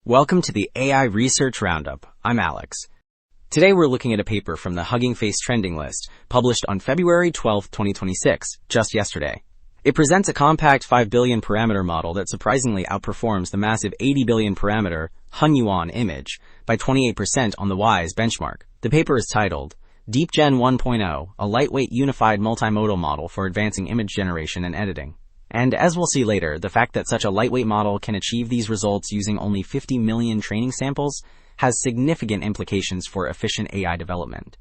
Welcome to the AI Research Roundup. I'm Alex. Today we're looking at a paper from the Hugging Face trending list, published on February 12, 2026, just yesterday. It presents a compact 5 billion parameter model that surprisingly outperforms the massive 80 billion parameter Hunyuan image by 28% on the WISE benchmark. The paper is titled DeepGen 1.0, a lightweight unified multimodal model for advancing image generation and editing. And as we'll see later, the fact that such a lightweight model can achieve these results using only 50 million training samples has significant implications for efficient AI development.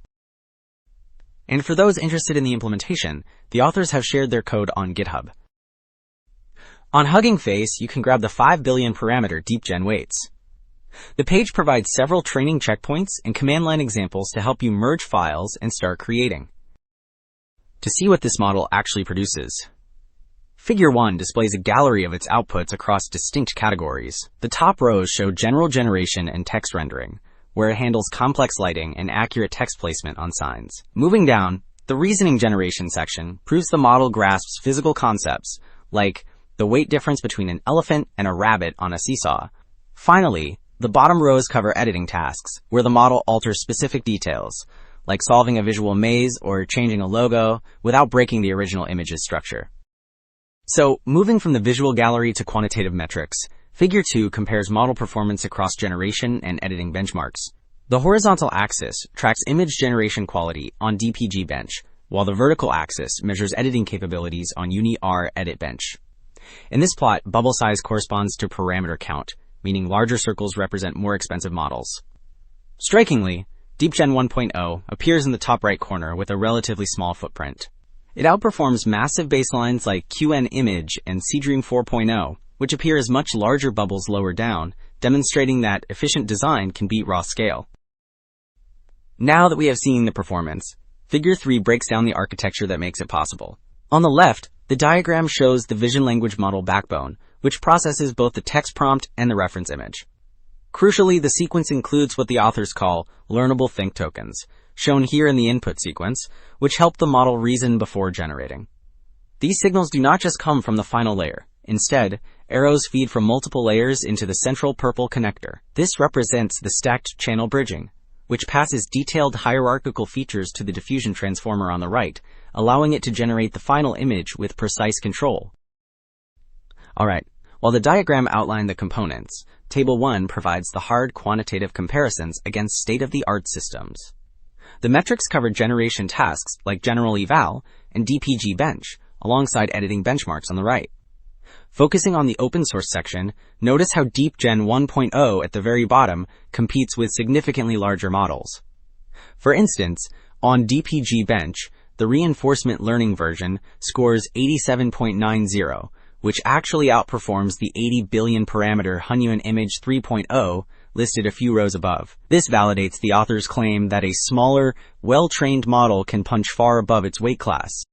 And for those interested in the implementation, the authors have shared their code on GitHub. On Hugging Face, you can grab the 5 billion parameter DeepGen weights. The page provides several training checkpoints and command line examples to help you merge files and start creating. To see what this model actually produces, Figure 1 displays a gallery of its outputs across distinct categories. The top rows show general generation and text rendering, where it handles complex lighting and accurate text placement on signs. Moving down, the reasoning generation section proves the model grasps physical concepts, like the weight difference between an elephant and a rabbit on a seesaw. Finally, the bottom rows cover editing tasks, where the model alters specific details, like solving a visual maze or changing a logo without breaking the original image's structure. So, moving from the visual gallery to quantitative metrics, Figure 2 compares model performance across generation and editing benchmarks. The horizontal axis tracks image generation quality on DeepGen, while the vertical axis measures editing capabilities on UniR Edit Bench. In this plot, bubble size corresponds to parameter count, meaning larger circles represent more expensive models. Strikingly, DeepGen 1.0 appears in the top right corner with a relatively small footprint. It outperforms massive baselines like QN Image and Seedream 4.0, which appear as much larger bubbles lower down, demonstrating that efficient design can beat raw scale. Now that we have seen the performance, Figure 3 breaks down the architecture that makes it possible. On the left, the diagram shows the vision language model backbone, which processes both the text prompt and the reference image. Crucially, the sequence includes what the authors call learnable think tokens, shown here in the input sequence, which help the model reason before generating. These signals do not just come from the final layer. Instead, arrows feed from multiple layers into the central purple connector. This represents the stacked channel bridging, which passes detailed hierarchical features to the diffusion transformer on the right, allowing it to generate the final image with precise control. Alright, while the diagram outlined the components, Table 1 provides the hard quantitative comparisons against state-of-the-art systems. The metrics cover generation tasks like General Eval and DeepGen, alongside editing benchmarks on the right. Focusing on the open source section, notice how DeepGen 1.0 at the very bottom competes with significantly larger models. For instance, on DeepGen, the reinforcement learning version scores 87.90, which actually outperforms the 80 billion parameter Hunyuan image 3.0 listed a few rows above. This validates the author's claim that a smaller, well-trained model can punch far above its weight class.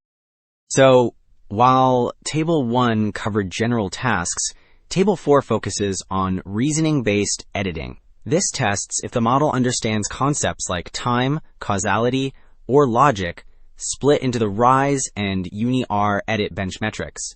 So, while Table 1 covered general tasks, Table 4 focuses on reasoning-based editing. This tests if the model understands concepts like time, causality, or logic, split into the RISE and UniR Edit Bench metrics.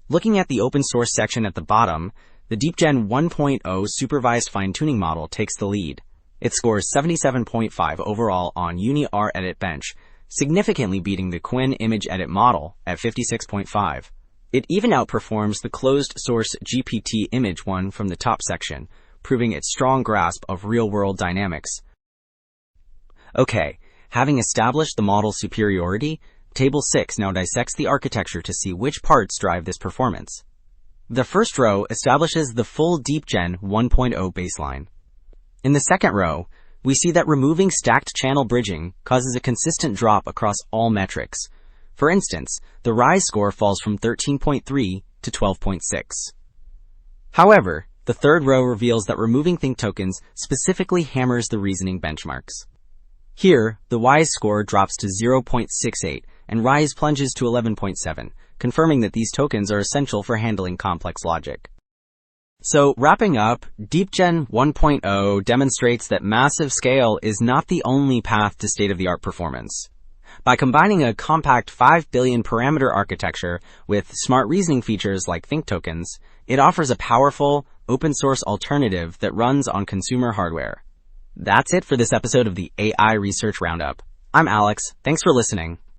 Looking at the open source section at the bottom, the DeepGen 1.0 supervised fine-tuning model takes the lead. It scores 77.5 overall on UniR Edit Bench, significantly beating the Qwen Image Edit model at 56.5. It even outperforms the closed-source GPT Image one from the top section, proving its strong grasp of real-world dynamics. Okay, having established the model's superiority, Table 6 now dissects the architecture to see which parts drive this performance. The first row establishes the full DeepGen 1.0 baseline. In the second row, we see that removing stacked channel bridging causes a consistent drop across all metrics. For instance, the RISE score falls from 13.3 to 12.6. However, the third row reveals that removing think tokens specifically hammers the reasoning benchmarks. Here, the WISE score drops to 0.68 and RISE plunges to 11.7, confirming that these tokens are essential for handling complex logic. So, wrapping up, DeepGen 1.0 demonstrates that massive scale is not the only path to state-of-the-art performance. By combining a compact 5 billion parameter architecture with smart reasoning features like think tokens, it offers a powerful, open source alternative that runs on consumer hardware. That's it for this episode of the AI Research Roundup. I'm Alex. Thanks for listening.